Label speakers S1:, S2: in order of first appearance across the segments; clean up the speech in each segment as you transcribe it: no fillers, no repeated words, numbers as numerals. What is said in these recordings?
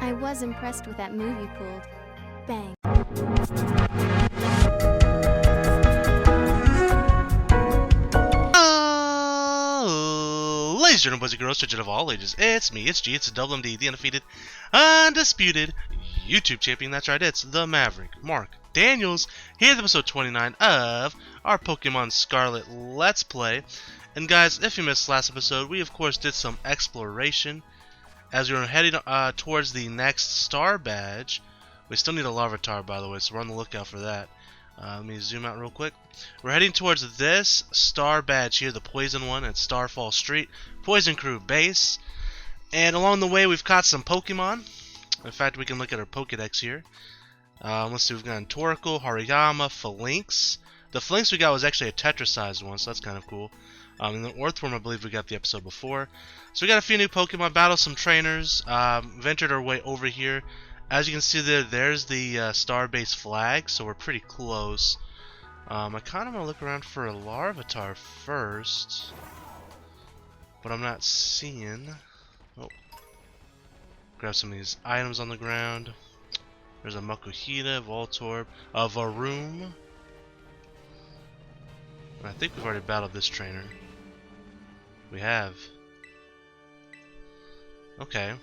S1: I was impressed with that move you pulled. Bang.
S2: Ladies and gentlemen, boys and girls, children of all ages, it's me, it's G, it's Double MD, the undefeated, undisputed YouTube champion. That's right, it's the Maverick, Mark Daniels. Here's episode 29 of our Pokemon Scarlet Let's Play. And guys, if you missed last episode, we of course did some exploration as we were heading towards the next star badge. We still need a Larvitar, by the way, so we're on the lookout for that. Let me zoom out real quick. We're heading towards this star badge here, the poison one at Starfall Street, Poison Crew base. And along the way, we've caught some Pokemon. In fact, we can look at our Pokedex here. Let's see, we've got Torkoal, Hariyama, Phalanx. The Phalanx we got was actually a Tetra-sized one, so that's kind of cool. And the Orthworm, I believe we got the episode before. So we got a few new Pokemon, battled some trainers, ventured our way over here. As you can see there's the star base flag, so we're pretty close. I kind of want to look around for a Larvitar first, but I'm not seeing. Oh, grab some of these items on the ground. There's a Makuhita, Voltorb, a Varoom. And I think we've already battled this trainer. We have. Okay.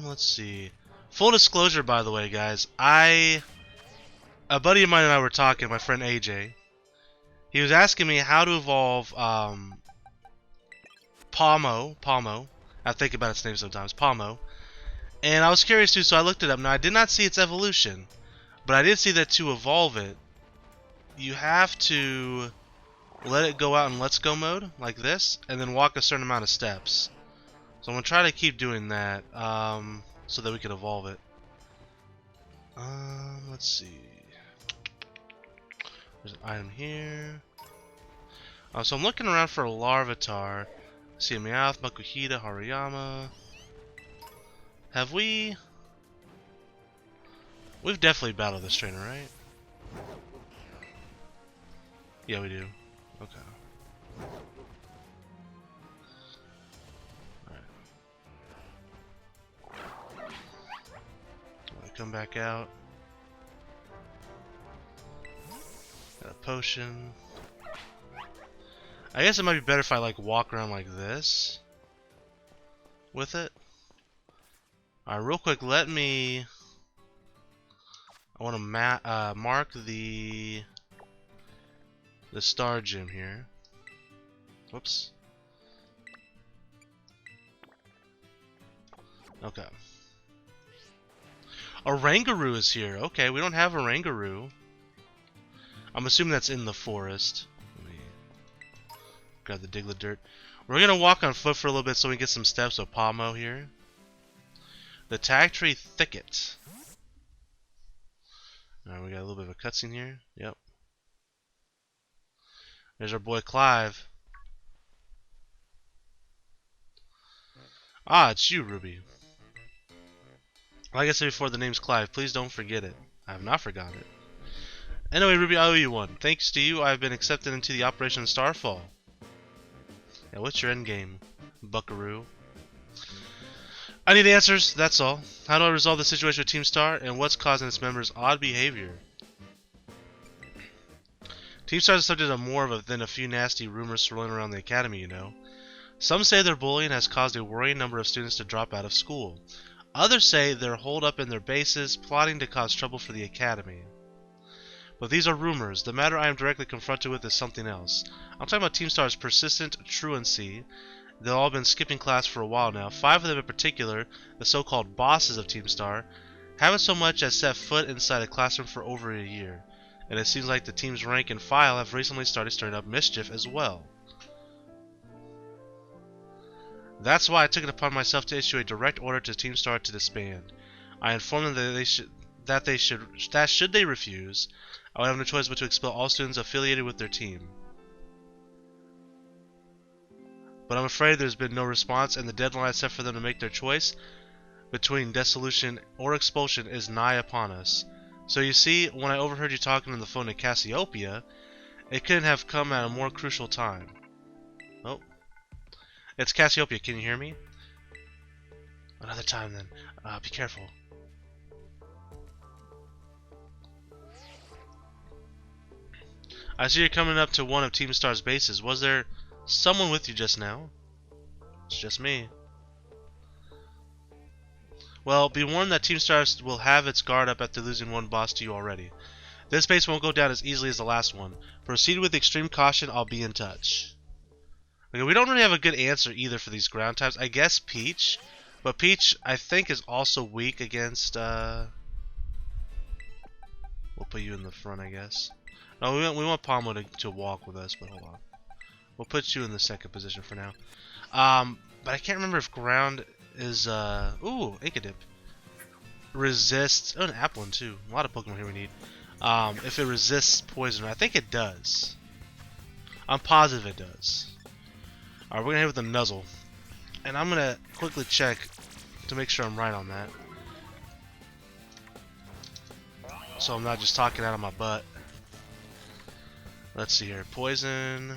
S2: Let's see. Full disclosure, by the way, guys, a buddy of mine and I were talking, my friend AJ. He was asking me how to evolve Palmo. I think about its name sometimes, Palmo. And I was curious too, so I looked it up. Now, I did not see its evolution, but I did see that to evolve it, you have to let it go out in Let's Go mode, like this, and then walk a certain amount of steps. So I'm going to try to keep doing that, so that we can evolve it. Let's see. There's an item here. So I'm looking around for a Larvitar. See a Meowth, Makuhita, Hariyama. Have we... We've definitely battled this trainer, right? Yeah, we do. Okay. Come back out. Got a potion. I guess it might be better if I like walk around like this with it. Alright, real quick, let me. I want to mark the star gym here. Whoops. Okay. A Rangaroo is here. Okay, we don't have a Rangaroo. I'm assuming that's in the forest. Let me grab the Diglett Dirt. We're gonna walk on foot for a little bit so we can get some steps with Palmo here. The Tag Tree Thicket. Alright, we got a little bit of a cutscene here. Yep. There's our boy Clive. Ah, it's you, Ruby. Like I said before, the name's Clive. Please don't forget it. I have not forgotten it. Anyway, Ruby, I owe you one. Thanks to you, I've been accepted into the Operation Starfall. Yeah, what's your endgame, buckaroo? I need answers, that's all. How do I resolve the situation with Team Star, and what's causing its members' odd behavior? Team Star is subject to more than a few nasty rumors swirling around the academy, you know. Some say their bullying has caused a worrying number of students to drop out of school. Others say they're holed up in their bases, plotting to cause trouble for the academy. But these are rumors. The matter I am directly confronted with is something else. I'm talking about Team Star's persistent truancy. They've all been skipping class for a while now. 5 of them in particular, the so-called bosses of Team Star, haven't so much as set foot inside a classroom for over a year. And it seems like the team's rank and file have recently started stirring up mischief as well. That's why I took it upon myself to issue a direct order to Team Star to disband. I informed them that should they refuse, I would have no choice but to expel all students affiliated with their team. But I'm afraid there's been no response, and the deadline I set for them to make their choice between dissolution or expulsion is nigh upon us. So you see, when I overheard you talking on the phone to Cassiopeia, it couldn't have come at a more crucial time. Oh. It's Cassiopeia, can you hear me? Another time then. Be careful. I see you're coming up to one of Team Star's bases. Was there someone with you just now? It's just me. Well, be warned that Team Star will have its guard up after losing one boss to you already. This base won't go down as easily as the last one. Proceed with extreme caution, I'll be in touch. Okay, we don't really have a good answer either for these ground types. I guess Peach, but Peach I think is also weak against we'll put you in the front, I guess. No, we want Palmo to walk with us, but hold on. We'll put you in the second position for now. But I can't remember if ground is ooh, Inkadip. Resists an Applin too. A lot of Pokemon here we need. If it resists poison, I think it does. I'm positive it does. Alright, we're gonna hit with a Nuzzle. And I'm gonna quickly check to make sure I'm right on that. So I'm not just talking out of my butt. Let's see here. Poison.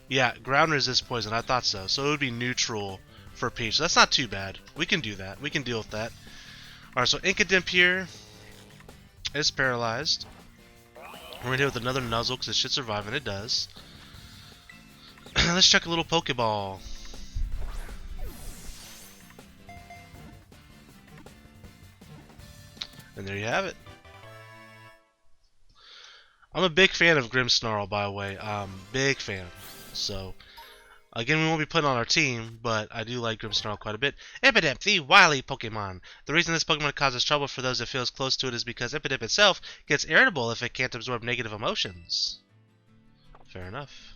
S2: Yeah, ground resists poison. I thought so. So it would be neutral for Peach. That's not too bad. We can do that. We can deal with that. Alright, so Inkadimp here is paralyzed. We're going to hit with another Nuzzle because it should survive, and it does. Let's check a little Pokeball. And there you have it. I'm a big fan of Grimmsnarl, by the way. Big fan. So, again, we won't be putting on our team, but I do like Grimmsnarl quite a bit. Impidimp, the wily Pokemon. The reason this Pokemon causes trouble for those that feels close to it is because Impidimp itself gets irritable if it can't absorb negative emotions. Fair enough.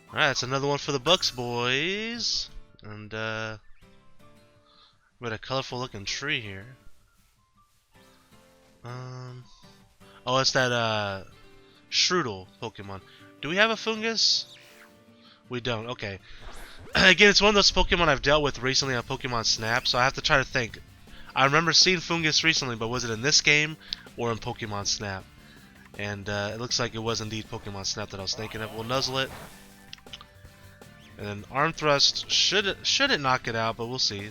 S2: Alright, that's another one for the books, boys. And, we got a colorful looking tree here. Oh, it's that, Shroodle Pokemon. Do we have a Fungus? We don't, okay. Again, it's one of those Pokemon I've dealt with recently on Pokemon Snap, so I have to try to think. I remember seeing Fungus recently, but was it in this game or in Pokemon Snap? And it looks like it was indeed Pokemon Snap that I was thinking of. We'll Nuzzle it. And then Arm Thrust, should it knock it out, but we'll see.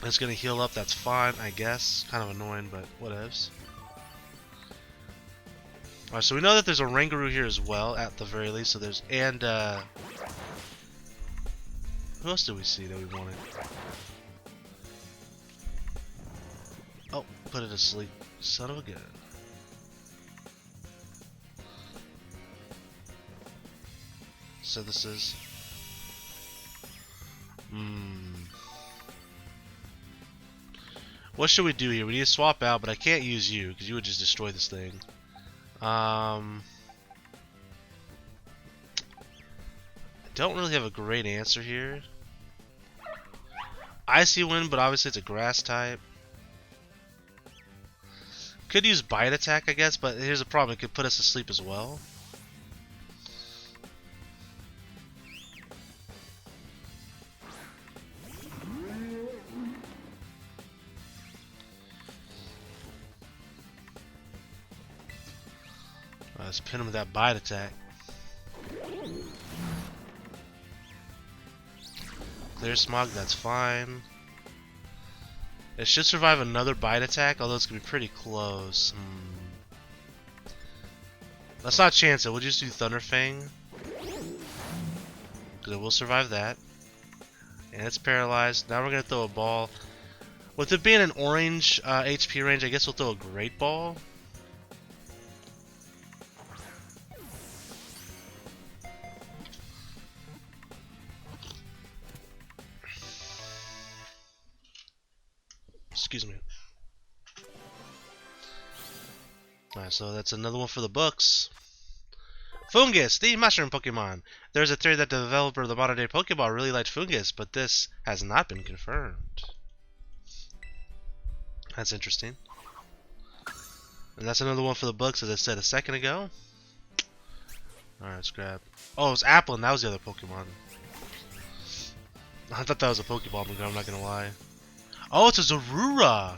S2: It's going to heal up, that's fine, I guess. Kind of annoying, but whatevs. Alright, so we know that there's a Rangaroo here as well, at the very least. So there's, and, who else did we see that we wanted? Oh, put it to sleep. Son of a gun. Synthesis. What should we do here? We need to swap out, but I can't use you, because you would just destroy this thing. I don't really have a great answer here. Icy Wind, but obviously it's a grass type. Could use Bite Attack, I guess, but here's the problem. It could put us to sleep as well. Let's pin him with that Bite Attack. Clear Smog, that's fine. It should survive another Bite Attack, although it's going to be pretty close. Let's not chance it. We'll just do Thunder Fang. Because it will survive that. And it's paralyzed. Now we're going to throw a ball. With it being an orange HP range, I guess we'll throw a Great Ball. Excuse me. Alright, so that's another one for the books. Fungus, the mushroom Pokemon. There's a theory that the developer of the modern day Pokeball really liked Fungus, but this has not been confirmed. That's interesting. And that's another one for the books, as I said a second ago. Alright, let's grab. Oh, it was Applin, that was the other Pokemon. I thought that was a Pokeball, but I'm not gonna lie. Oh, it's a Zorua!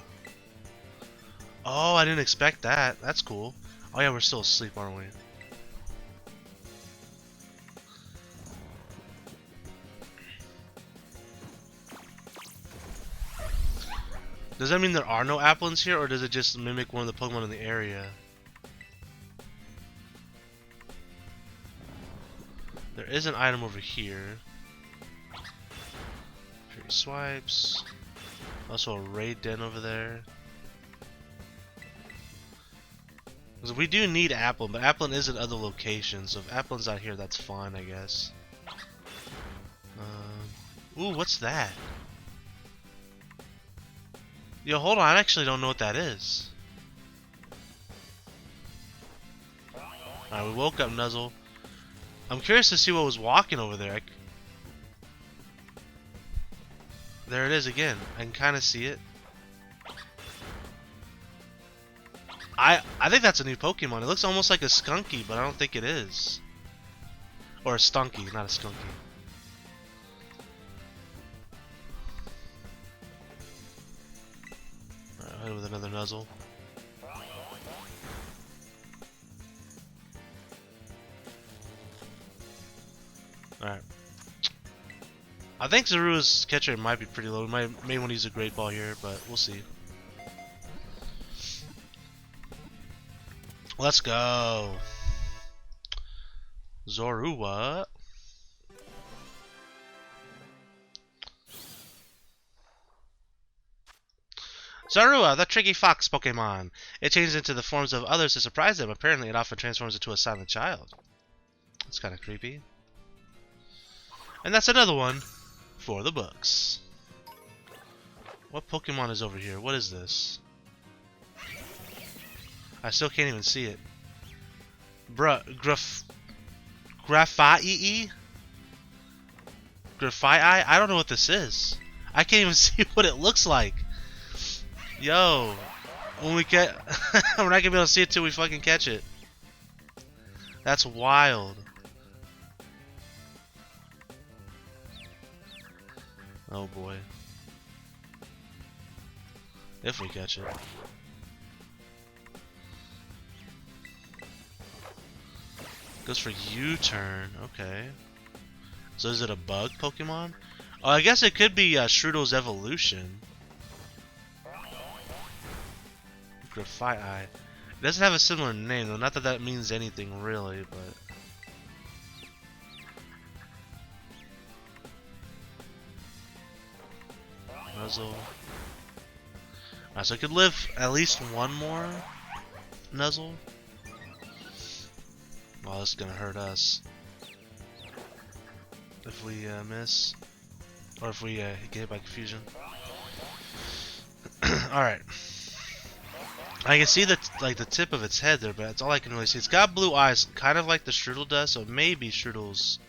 S2: Oh, I didn't expect that. That's cool. Oh yeah, we're still asleep, aren't we? Does that mean there are no Applins here, or does it just mimic one of the Pokemon in the area? There is an item over here. Fury Swipes. Also a raid den over there. Because we do need Applin, but Applin is in other locations, so if Applin's out here, that's fine, I guess. Ooh, what's that? Yo, hold on, I actually don't know what that is. Alright, we woke up Nuzzle. I'm curious to see what was walking over there. There it is again. I can kind of see it. I think that's a new Pokemon. It looks almost like a Skunky, but I don't think it is. Or a Stunky, not a Skunky. Alright, with another Nuzzle. Alright. I think Zarua's catch rate might be pretty low. We may want to use a Great Ball here, but we'll see. Let's go. Zorua. Zorua, the tricky fox Pokemon. It changes into the forms of others to surprise them. Apparently, it often transforms into a silent child. That's kind of creepy. And that's another one for the books. What Pokemon is over here? What is this? I still can't even see it. Bruh, Graphite? Graphite? I don't know what this is. I can't even see what it looks like. Yo, when we get, we're not gonna be able to see it till we fucking catch it. That's wild. Oh boy. If we catch it. Goes for U-turn, okay. So is it a bug Pokemon? Oh, I guess it could be Shroodle's evolution. Graphite Eye. It doesn't have a similar name though, not that that means anything really, but... Nuzzle. Alright, so it could live at least one more Nuzzle. Well, this is gonna hurt us if we miss, or if we get hit by confusion. All right, I can see the tip of its head there, but that's all I can really see. It's got blue eyes, kind of like the Strudel does, so it may be Strudel's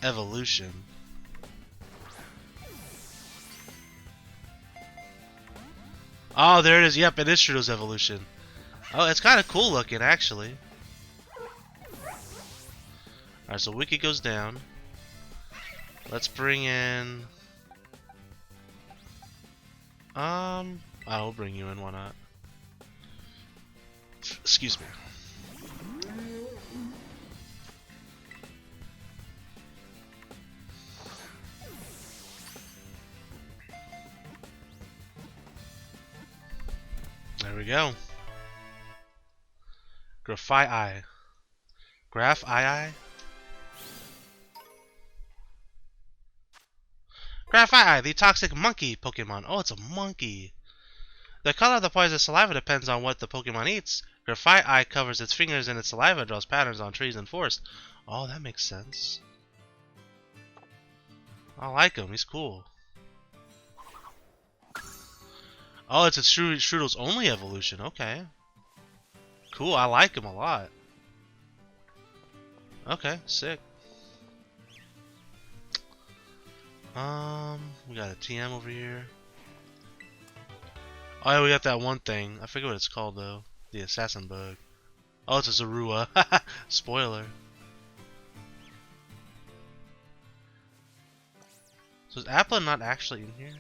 S2: evolution. Oh, there it is. Yep, it is Strudel's evolution. Oh, it's kind of cool looking, actually. Alright, so Wiki goes down. Let's bring in... I'll bring you in, why not? Excuse me. There we go. Graphite Eye. Graph Eye? Graphite Eye, the toxic monkey Pokemon. Oh, it's a monkey. The color of the poisonous saliva depends on what the Pokemon eats. Graphite Eye covers its fingers in its saliva and draws patterns on trees and forests. Oh, that makes sense. I like him. He's cool. Oh, it's a Strudel's only evolution. Okay. Cool. I like him a lot. Okay, sick. We got a TM over here. Oh yeah, we got that one thing. I forget what it's called though. The assassin bug. Oh, it's a Zorua. Spoiler. So is Applin not actually in here?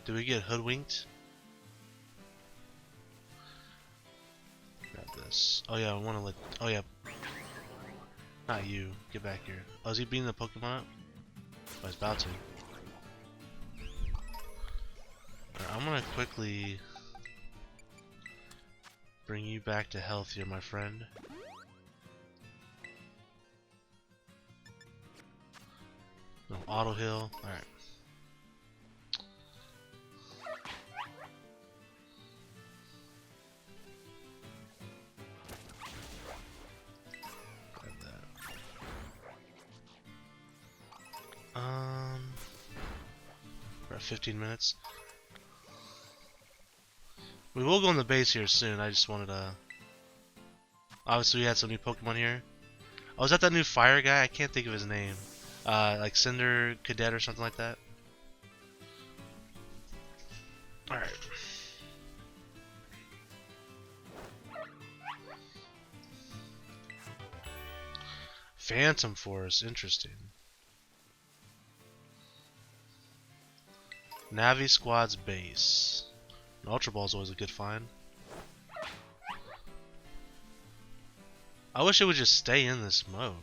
S2: Do we get hoodwinked? Grab this. Oh yeah, I want to let... Oh yeah. Not you. Get back here. Oh, is he beating the Pokemon up? Oh, he's about to. Alright, I'm gonna quickly bring you back to health here, my friend. No auto heal. Alright. We're at 15 minutes. We will go on the base here soon. I just wanted to. Obviously, we had some new Pokemon here. Oh, is that new fire guy? I can't think of his name. Like Cinder Cadet or something like that. Alright. Phantom Force, interesting. Navi Squad's base. An Ultra Ball is always a good find. I wish it would just stay in this mode.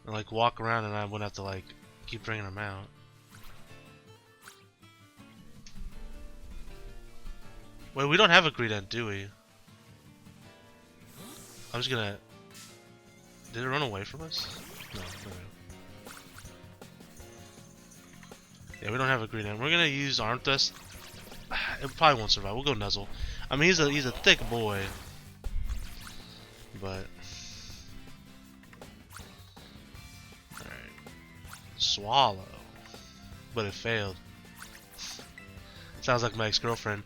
S2: And like walk around and I wouldn't have to like keep bringing them out. Wait, we don't have a Greedent, do we? I'm just gonna... Did it run away from us? No, okay. Yeah, we don't have a Greedent. We're gonna use Armthrust. It probably won't survive. We'll go Nuzzle. I mean, he's a thick boy. But... Alright. Swallow. But it failed. Sounds like my ex-girlfriend.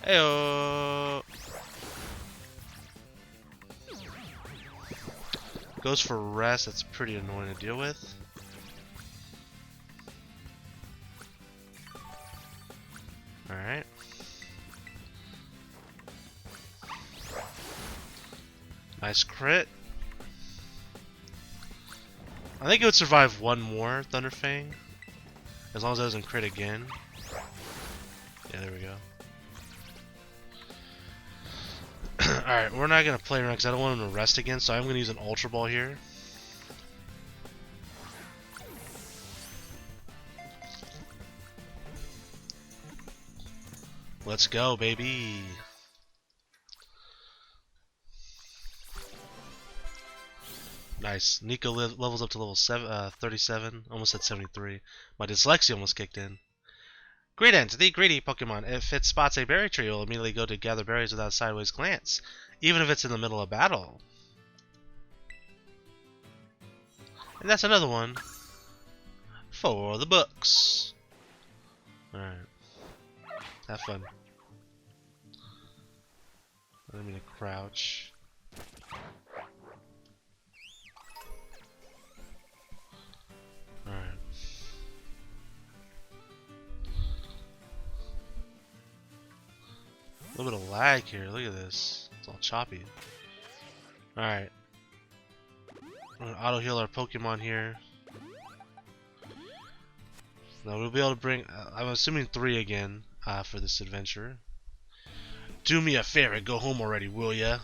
S2: Heyo! Goes for rest. That's pretty annoying to deal with. Alright. Nice crit. I think it would survive one more Thunderfang. As long as it doesn't crit again. Yeah, there we go. Alright, we're not going to play around because I don't want him to rest again, so I'm going to use an Ultra Ball here. Let's go, baby! Nice. Nico levels up to level 37, almost at 73. My dyslexia almost kicked in. Greedent, the greedy Pokemon. If it spots a berry tree, it will immediately go to gather berries without a sideways glance, even if it's in the middle of battle. And that's another one for the books. Alright. Have fun. I didn't mean to crouch. Alright. A little bit of lag here. Look at this. It's all choppy. Alright. I'm gonna auto heal our Pokemon here. Now we'll be able to bring, I'm assuming 3 again for this adventure. Do me a favor, go home already, will ya?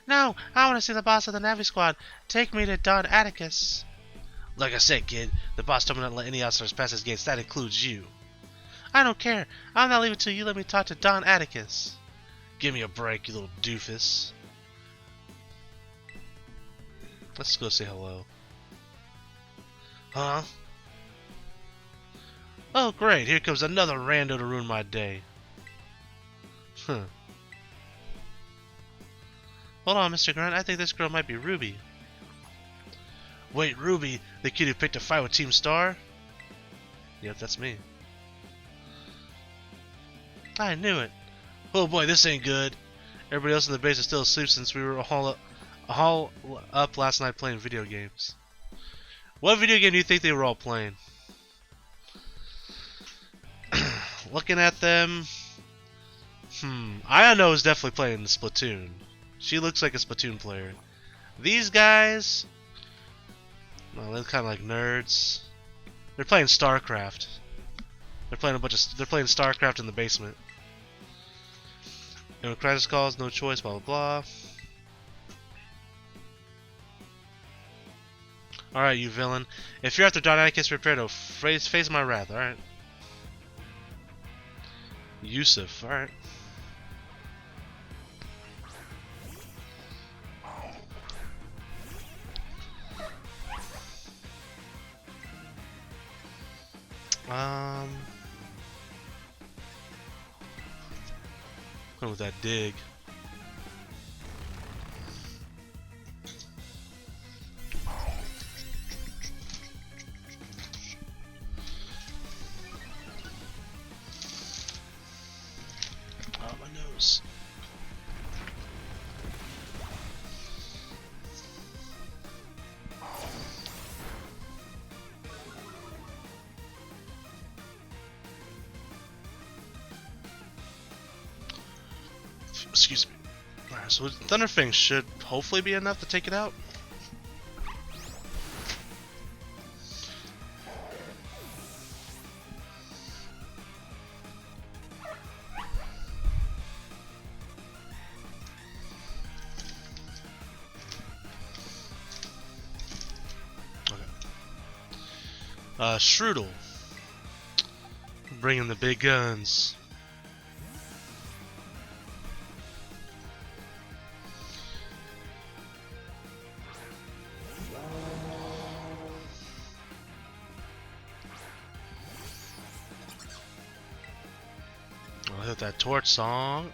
S2: No, I want to see the boss of the Navi Squad. Take me to Don Atticus. Like I said, kid, the boss told me not to let any outsiders pass his gates. That includes you. I don't care. I'll not leave it till you let me talk to Don Atticus. Give me a break, you little doofus. Let's go say hello. Huh? Oh great, here comes another rando to ruin my day. Huh. Hold on, Mr. Grunt, I think this girl might be Ruby. Wait, Ruby, the kid who picked a fight with Team Star? Yep, that's me. I knew it. Oh boy, this ain't good. Everybody else in the base is still asleep since we were all up last night playing video games. What video game do you think they were all playing? Looking at them... I know is definitely playing the Splatoon. She looks like a Splatoon player. These guys... Well, they're kind of like nerds. They're playing StarCraft. They're playing They're playing StarCraft in the basement. And when crisis calls, no choice, blah blah blah. Alright, you villain. If you're after Don Atticus, prepare to face my wrath, alright? Yusuf, alright. Going with that dig. Oh, my nose. Excuse me. Alright, so Thunderfang should hopefully be enough to take it out. Strudel. Bringing the big guns. I'll hit that torch song.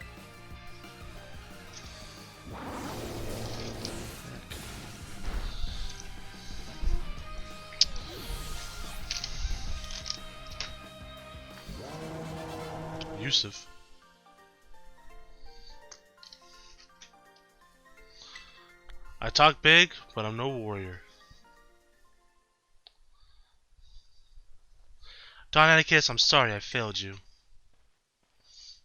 S2: Yusuf. I talk big, but I'm no warrior. Don Atticus, I'm sorry I failed you.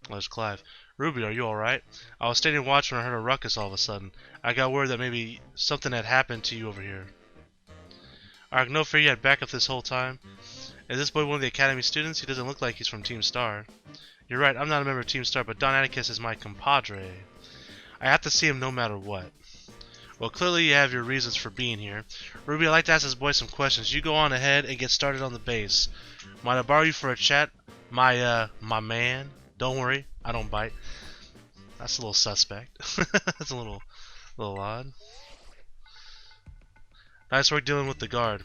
S2: There's Clive. Ruby, are you alright? I was standing watch when I heard a ruckus all of a sudden. I got word that maybe something had happened to you over here. Ark, no fear, you had backup this whole time. Is this boy one of the Academy students? He doesn't look like he's from Team Star. You're right, I'm not a member of Team Star, but Don Atticus is my compadre. I have to see him no matter what. Well, clearly you have your reasons for being here. Ruby, I'd like to ask this boy some questions. You go on ahead and get started on the base. Might I borrow you for a chat? My man? Don't worry, I don't bite. That's a little suspect. That's a little odd. Nice work dealing with the guard.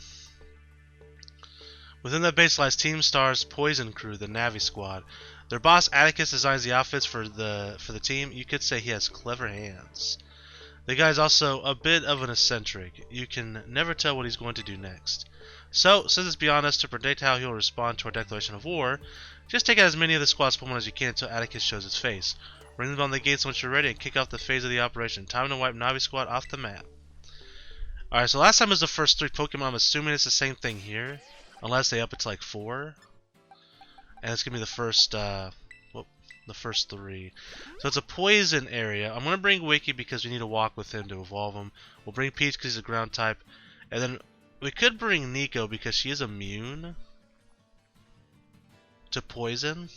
S2: Within the base lies Team Star's Poison Crew, the Navi Squad. Their boss Atticus designs the outfits for the team. You could say he has clever hands. The guy's also a bit of an eccentric. You can never tell what he's going to do next. So, since it's beyond us to predict how he'll respond to our declaration of war, just take out as many of the squad's Pokemon as you can until Atticus shows his face. Ring them on the gates once you're ready and kick off the phase of the operation. Time to wipe Navi Squad off the map. Alright, so last time was the first 3 Pokemon. I'm assuming it's the same thing here. Unless they up it to like 4. And it's going to be the first, the first 3. So it's a poison area. I'm going to bring Wiki because we need to walk with him to evolve him. We'll bring Peach because he's a ground type. And then we could bring Nico because she is immune to poison.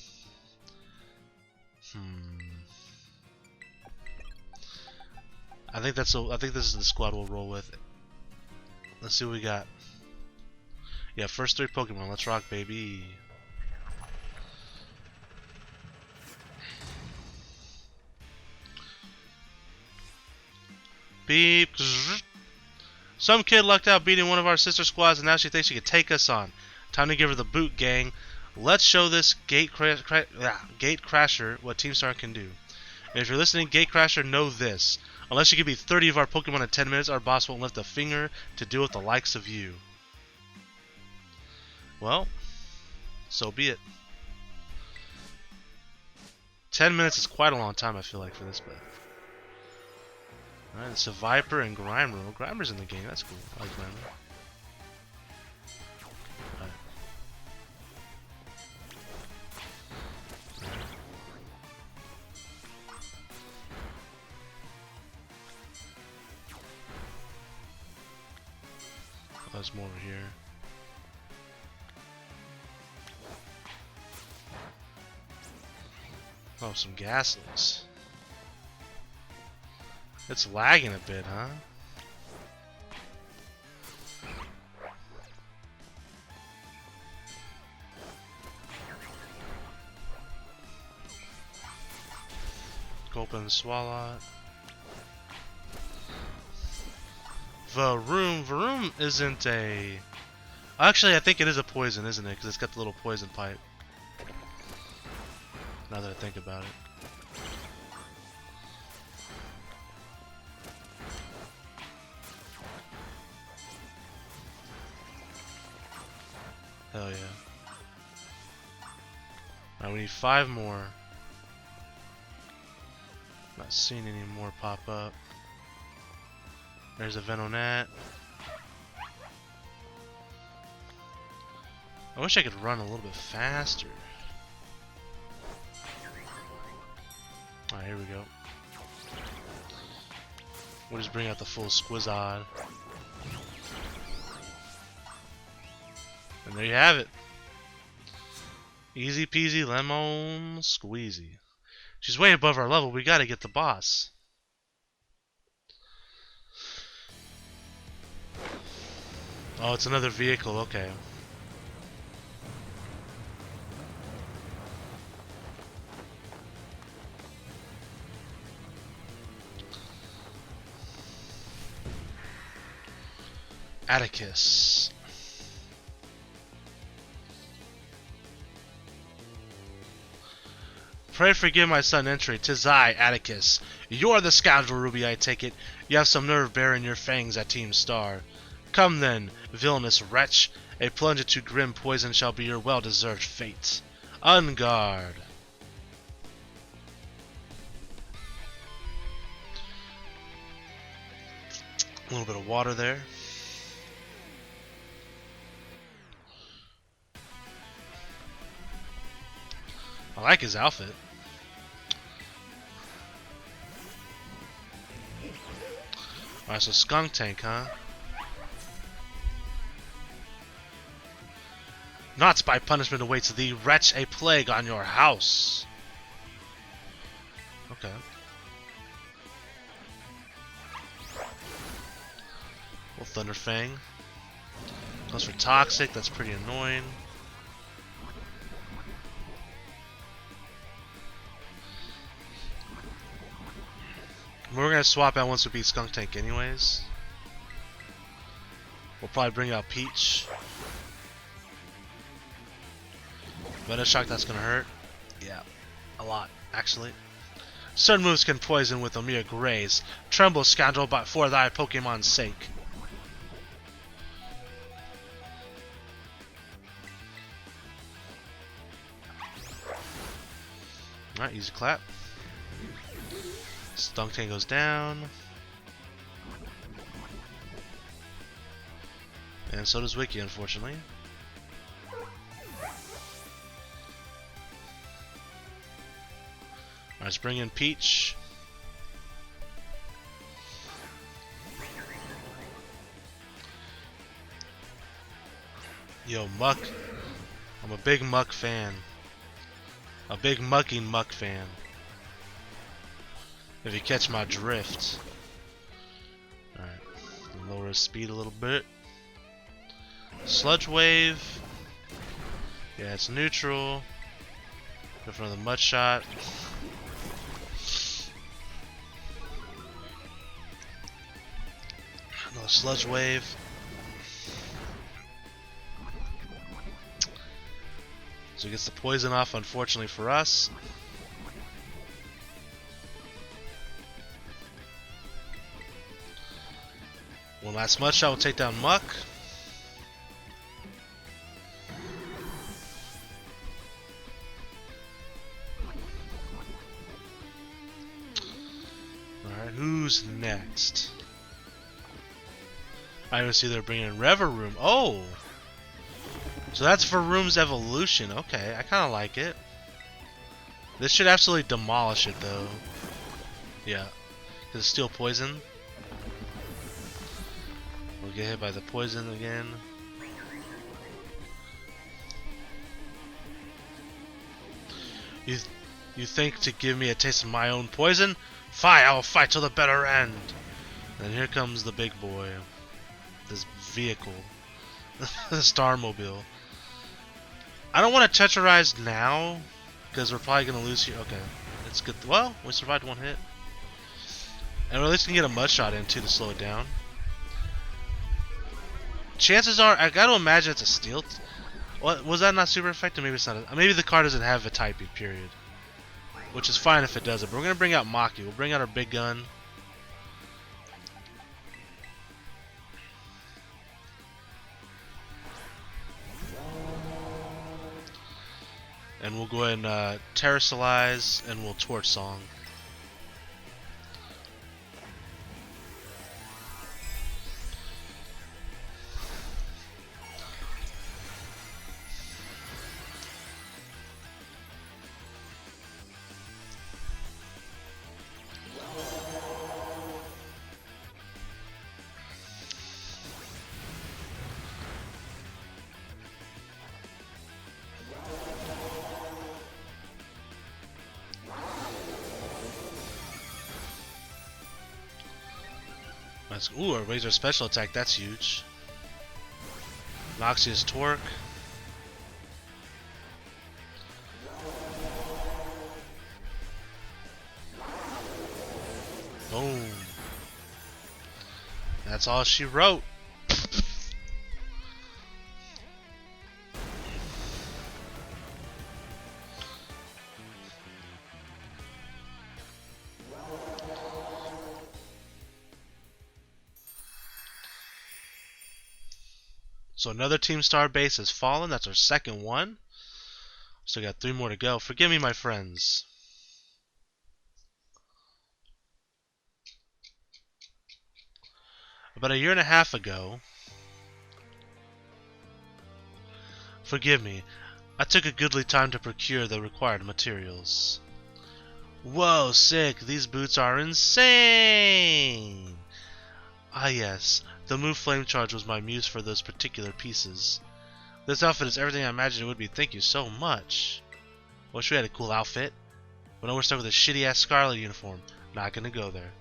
S2: I think this is the squad we'll roll with. Let's see what we got. Yeah, first 3 Pokemon. Let's rock, baby. Beep. Some kid lucked out beating one of our sister squads, and now she thinks she could take us on. Time to give her the boot, gang. Let's show this Gate Crasher what Team Star can do. And if you're listening, Gate Crasher, know this. Unless you can beat 30 of our Pokemon in 10 minutes, our boss won't lift a finger to deal with the likes of you. Well, so be it. 10 minutes is quite a long time, I feel like, for this, but... Alright, it's a Viper and Grimer. Grimer's in the game, that's cool. I like Grimer. Alright. Oh, there's more over here. Oh, some Gaslies. It's lagging a bit, huh? open, swallow it. Varoom isn't a... Actually, I think it is a poison, isn't it? Because it's got the little poison pipe. Now that I think about it. Hell yeah. Alright, we need 5 more. Not seeing any more pop up. There's a Venonat. I wish I could run a little bit faster. Alright, here we go. We'll just bring out the full Squizzard. And there you have it. Easy peasy lemon squeezy. She's way above our level. We gotta get the boss. Oh, it's another vehicle. Okay. Atticus. Pray forgive my sudden entry. 'Tis I, Atticus. You're the scoundrel, Ruby, I take it. You have some nerve bearing your fangs at Team Star. Come then, villainous wretch. A plunge into grim poison shall be your well-deserved fate. On guard. A little bit of water there. I like his outfit. Alright, so skunk tank, huh? Not by punishment awaits thee, wretch, a plague on your house. Okay. Well, Thunderfang. Goes for toxic, that's pretty annoying. We're gonna swap out once we beat Skunk Tank anyways. We'll probably bring out Peach. Meta Shock, that's gonna hurt. Yeah, a lot, actually. Certain moves can poison with a mere graze. Tremble, scoundrel, but for thy Pokemon's sake. Alright, easy clap. Skunk Tank goes down. And so does Wiki, unfortunately. Alright, let's bring in Peach. Yo, Muck. I'm a big Muck fan. A big mucking Muck fan. If you catch my drift. Alright. Lower his speed a little bit. Sludge Wave. Yeah, it's neutral. Go for another Mud Shot. Another Sludge Wave. So he gets the poison off, unfortunately for us. One last Mud Shot will take down Muck. Alright, who's next? I even see they're bringing in Reveroom. Oh! So that's for Room's evolution. Okay, I kind of like it. This should absolutely demolish it, though. Yeah. Because it's still poison. We'll get hit by the poison again. You think to give me a taste of my own poison? Fie, I will fight till the bitter end. And here comes the big boy. This vehicle. The Starmobile. I don't want to Tetterize now, because we're probably going to lose here. Okay. It's good. Well, we survived one hit. And we at least can get a mud shot in too to slow it down. Chances are, I gotta imagine it's a steel. What was that not super effective? Maybe it's not. Maybe the card doesn't have a typing period, which is fine if it doesn't. But we're gonna bring out Maki. We'll bring out our big gun. And we'll go ahead and terrestrialize, and we'll torch song. Ooh, our razor special attack, that's huge. Noxious Torque. Boom. That's all she wrote. So another Team Star base has fallen. That's our second one. Still got 3 more to go. Forgive me, my friends. About a year and a half ago, forgive me, I took a goodly time to procure the required materials. Whoa, sick! These boots are insane! Ah yes, the move Flame Charge was my muse for those particular pieces. This outfit is everything I imagined it would be. Thank you so much. Wish we had a cool outfit. But now we're stuck with a shitty ass Scarlet uniform. Not gonna go there.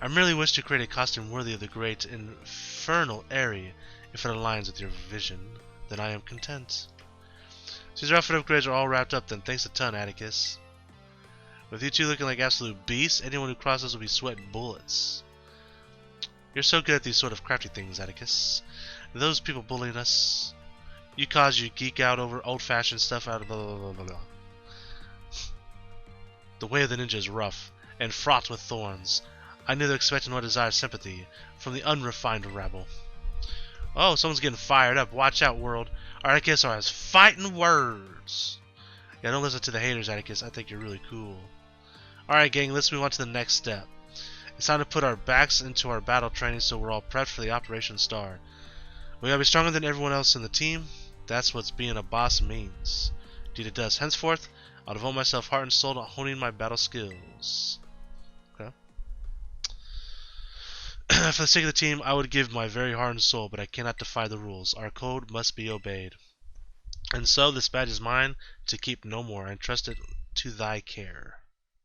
S2: I merely wish to create a costume worthy of the great infernal Aerie. If it aligns with your vision, then I am content. Since your outfit upgrades are all wrapped up, then thanks a ton, Atticus. With you two looking like absolute beasts, anyone who crosses will be sweating bullets. You're so good at these sort of crafty things, Atticus. Those people bullying us. You cause you geek out over old-fashioned stuff out of blah blah blah blah blah. The way of the ninja is rough and fraught with thorns. I neither expect nor desire sympathy from the unrefined rabble. Oh, someone's getting fired up. Watch out, world. Atticus has fighting words. Yeah, don't listen to the haters, Atticus. I think you're really cool. Alright, gang, let's move on to the next step. It's time to put our backs into our battle training so we're all prepped for the Operation Star. We gotta be stronger than everyone else in the team. That's what being a boss means. Indeed it does. Henceforth, I'll devote myself heart and soul to honing my battle skills. Okay. For the sake of the team, I would give my very heart and soul, but I cannot defy the rules. Our code must be obeyed. And so, this badge is mine to keep no more. I entrust it to thy care.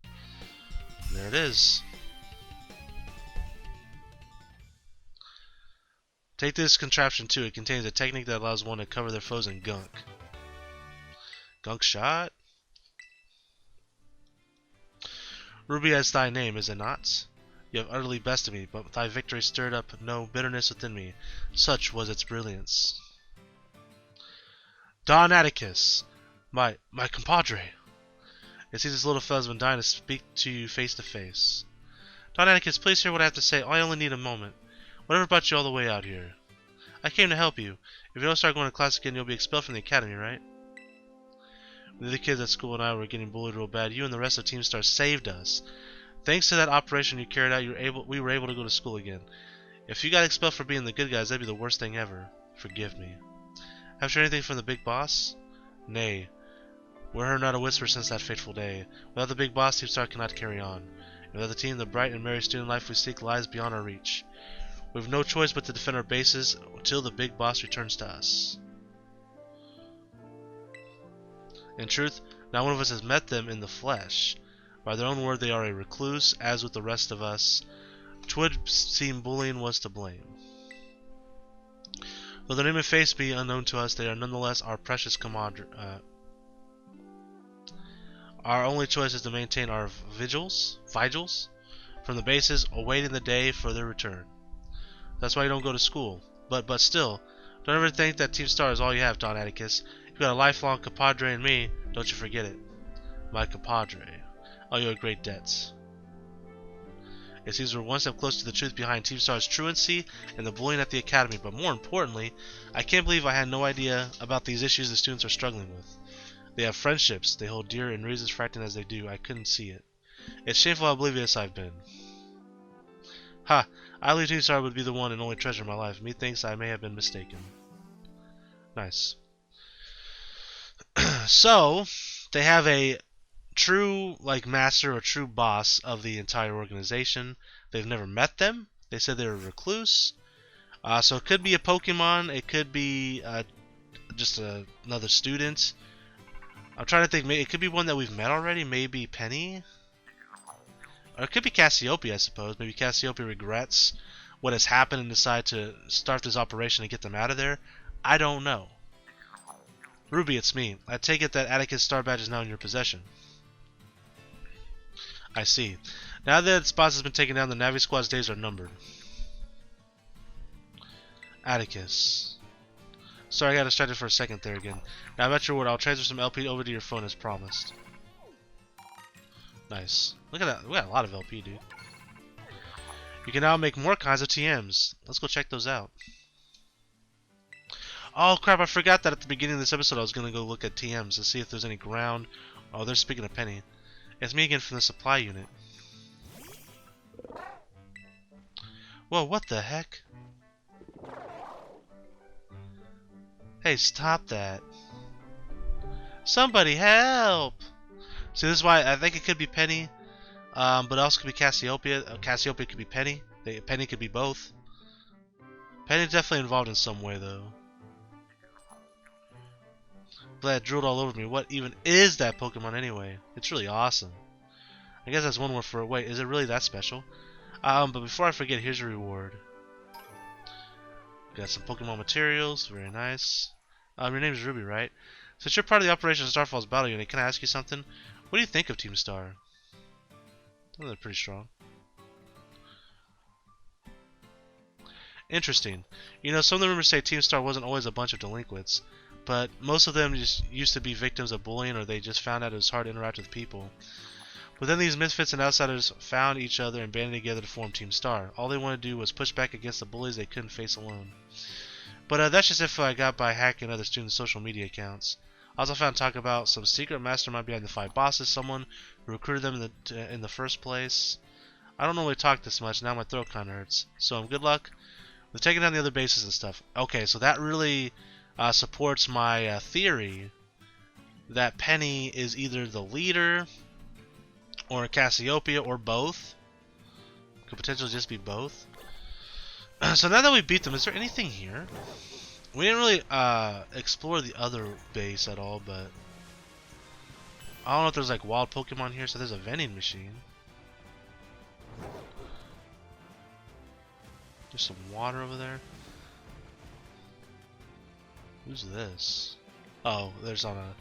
S2: And there it is. Take this contraption too. It contains a technique that allows one to cover their foes in gunk. Gunk shot? Ruby is thy name, is it not? You have utterly bested me, but thy victory stirred up no bitterness within me. Such was its brilliance. Don Atticus, my compadre. It seems this little fellow's been dying to speak to you face to face. Don Atticus, please hear what I have to say. I only need a moment. Whatever brought you all the way out here? I came to help you. If you don't start going to class again, you'll be expelled from the academy, right? When the kids at school and I were getting bullied real bad, you and the rest of Team Star saved us. Thanks to that operation you carried out, we were able to go to school again. If you got expelled for being the good guys, that'd be the worst thing ever. Forgive me. Have you heard anything from the big boss? Nay. We heard not a whisper since that fateful day. Without the big boss, Team Star cannot carry on. And without the team, the bright and merry student life we seek lies beyond our reach. We have no choice but to defend our bases until the big boss returns to us. In truth, not one of us has met them in the flesh. By their own word, they are a recluse, as with the rest of us. 'Twould seem bullying was to blame. Though their name and face be unknown to us, they are nonetheless our precious Our only choice is to maintain our vigils from the bases, awaiting the day for their return. That's why you don't go to school. But still, don't ever think that Team Star is all you have, Don Atticus. You've got a lifelong compadre in me. Don't you forget it. My compadre. Oh, you owe great debts. It seems we're one step closer to the truth behind Team Star's truancy and the bullying at the academy, but more importantly, I can't believe I had no idea about these issues the students are struggling with. They have friendships they hold dear and reasons for acting as they do. I couldn't see it. It's shameful how oblivious I've been. Ha! I believe Team Star would be the one and only treasure in my life. Methinks I may have been mistaken. Nice. So, they have a true master or true boss of the entire organization. They've never met them. They said they're a recluse. So it could be a Pokemon. It could be just another student. I'm trying to think. Maybe it could be one that we've met already. Maybe Penny. Or it could be Cassiopeia, I suppose. Maybe Cassiopeia regrets what has happened and decide to start this operation and get them out of there. I don't know. Ruby, it's me. I take it that Atticus' star badge is now in your possession. I see. Now that its boss has been taken down, the Navi Squad's days are numbered. Atticus. Sorry, I got distracted for a second there again. Now I'm at your word. I'll transfer some LP over to your phone as promised. Nice. Look at that. We got a lot of LP, dude. You can now make more kinds of TMs. Let's go check those out. Oh crap, I forgot that at the beginning of this episode I was going to go look at TMs to see if there's any ground. Oh, they're speaking of Penny. It's me again from the supply unit. Whoa, what the heck? Hey, stop that. Somebody help! See, this is why I think it could be Penny, but it also could be Cassiopeia. Cassiopeia could be Penny. Penny could be both. Penny's definitely involved in some way, though. Glad it drooled all over me. What even is that Pokemon anyway? It's really awesome. I guess that's one word for it. Wait, is it really that special? But before I forget, here's your reward. Got some Pokemon materials. Very nice. Your name is Ruby, right? Since you're part of the Operation Starfall's battle unit, can I ask you something? What do you think of Team Star? Oh, they're pretty strong. Interesting. You know, some of the rumors say Team Star wasn't always a bunch of delinquents, but most of them just used to be victims of bullying, or they just found out it was hard to interact with people. But then these misfits and outsiders found each other and banded together to form Team Star. All they wanted to do was push back against the bullies they couldn't face alone. But that's just if I got by hacking other students' social media accounts. I also found talk about some secret mastermind behind the 5 bosses, someone who recruited them in the first place. I don't normally talk this much, now my throat kinda hurts. So good luck with taking down the other bases and stuff. Okay, so that really supports my theory that Penny is either the leader or Cassiopeia or both. Could potentially just be both. So now that we beat them, is there anything here? We didn't really explore the other base at all, but I don't know if there's like wild Pokemon here. So there's a vending machine. There's some water over there. Who's this? Oh, there's on a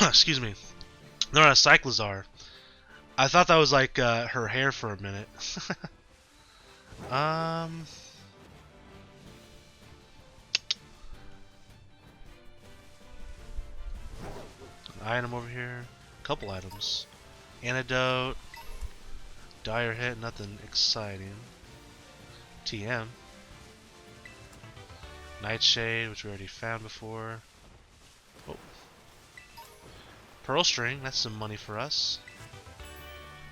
S2: excuse me. They're on a Cyclizar. I thought that was like her hair for a minute. An item over here. A couple items. Antidote. Dire hit. Nothing exciting. TM. Nightshade, which we already found before. Oh. Pearl String. That's some money for us.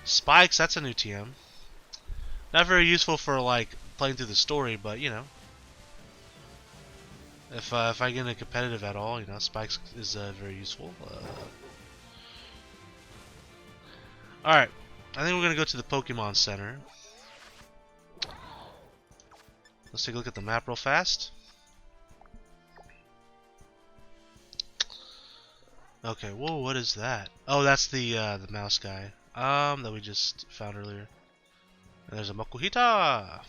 S2: Spikes. That's a new TM. Not very useful for like playing through the story, but you know, if I get into competitive at all, you know, Spikes is very useful. All right, I think we're gonna go to the Pokemon Center. Let's take a look at the map real fast. Okay, whoa, what is that? Oh, that's the mouse guy that we just found earlier. And there's a Mokuhita!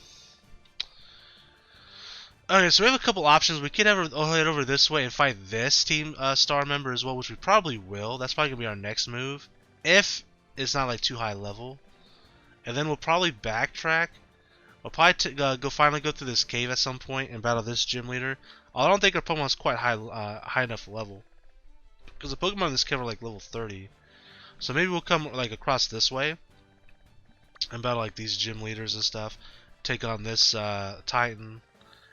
S2: Okay, so we have a couple options. We could head over this way and fight this team star member as well, which we probably will. That's probably gonna be our next move, if it's not like too high level. And then we'll probably backtrack. We'll probably finally go through this cave at some point and battle this gym leader. I don't think our Pokemon's quite high enough level, because the Pokemon in this cave are like level 30. So maybe we'll come like across this way and battle like these gym leaders and stuff. Take on this Titan.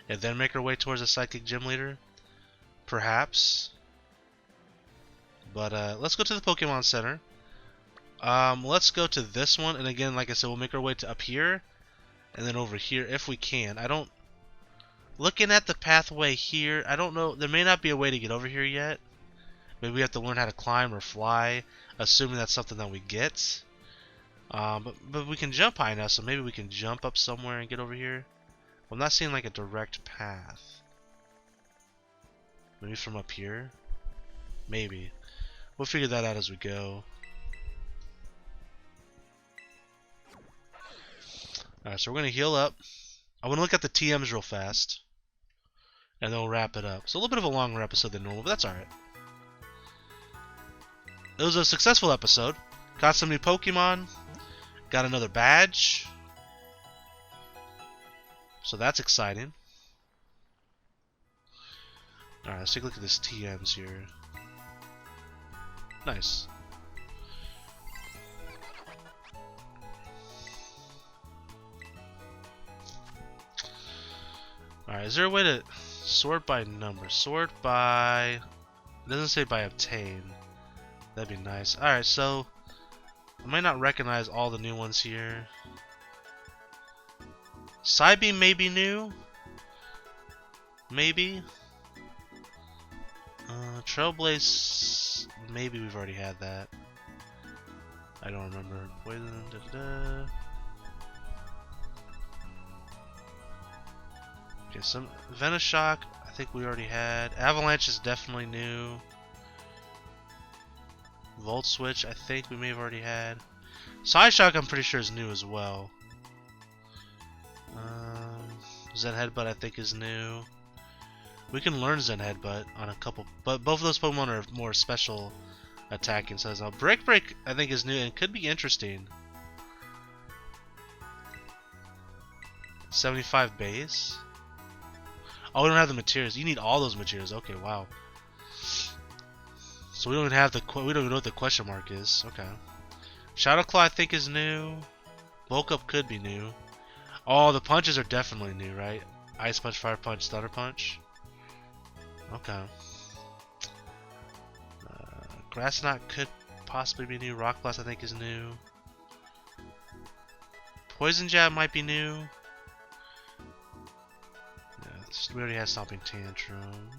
S2: And then make our way towards a psychic gym leader? Perhaps. But let's go to the Pokemon Center. Let's go to this one. And again, like I said, we'll make our way to up here. And then over here if we can. Looking at the pathway here, I don't know. There may not be a way to get over here yet. Maybe we have to learn how to climb or fly. Assuming that's something that we get. But we can jump high enough. So maybe we can jump up somewhere and get over here. I'm not seeing like a direct path. Maybe from up here? Maybe. We'll figure that out as we go. Alright, so we're going to heal up. I want to look at the TMs real fast. And then we'll wrap it up. So a little bit of a longer episode than normal, but that's alright. It was a successful episode. Got some new Pokemon. Got another badge. So that's exciting. Alright, let's take a look at this TMs here. Nice. Alright, is there a way to sort by number? Sort by... It doesn't say by obtain. That'd be nice. Alright, so... I might not recognize all the new ones here. Psybeam may be new. Maybe. Trailblaze, maybe we've already had that. I don't remember. Poison, Okay, some Venoshock, I think we already had. Avalanche is definitely new. Volt Switch, I think we may have already had. Psyshock, I'm pretty sure is new as well. Zen Headbutt I think is new. We can learn Zen Headbutt on a couple, but both of those Pokemon are more special attacking. So now Break I think is new and could be interesting. 75 base. Oh, we don't have the materials. You need all those materials. Okay, wow. So we don't even have we don't even know what the question mark is. Okay. Shadow Claw I think is new. Bulk Up could be new. Oh, the punches are definitely new, right? Ice Punch, Fire Punch, Thunder Punch. Okay. Grass Knot could possibly be new. Rock Blast I think is new. Poison Jab might be new. Yeah, we already have Stomping Tantrum.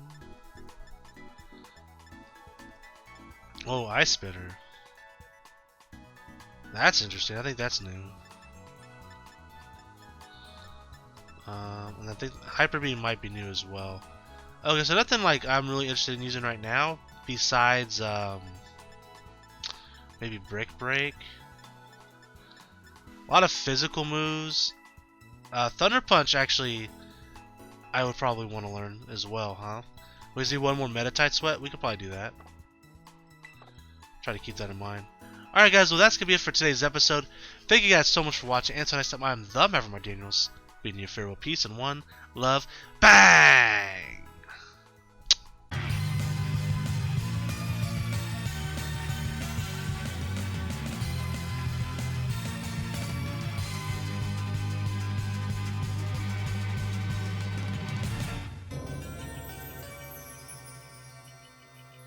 S2: Oh, Ice Spitter. That's interesting. I think that's new. And I think Hyper Beam might be new as well. Okay, so nothing like I'm really interested in using right now, besides maybe Brick Break. A lot of physical moves. Thunder Punch actually, I would probably want to learn as well, huh? We see one more Metatite Sweat. We could probably do that. Try to keep that in mind. Alright guys, well that's going to be it for today's episode. Thank you guys so much for watching. Until next time, I'm the Maverick Daniels. Bidding you farewell, peace, and one love. Bang!